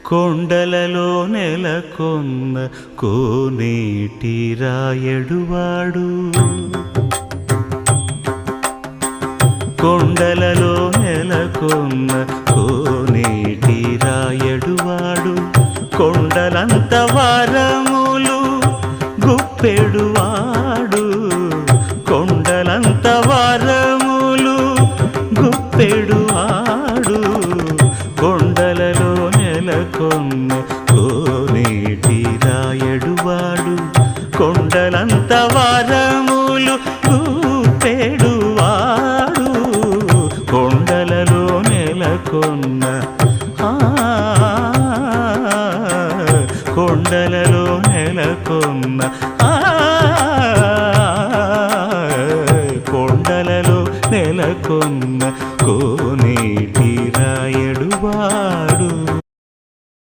కొండలలో నెలకొన్న కోనేటి రాయడువాడు కొండలలో నెలకొన్న కోనేటి రాయడువాడు కొండలంత వరములు గుప్పెడువాడు కొండలంత వరములు గుప్పెడువాడు కొండలలో నెలకొన్న కోనేటి రాయడువాడు కొండలంత వరములు గుప్పెడువాడు కొండలలో నెలకొన్న కొండలలో నెలకొన్న కొండలలో నెలకొన్న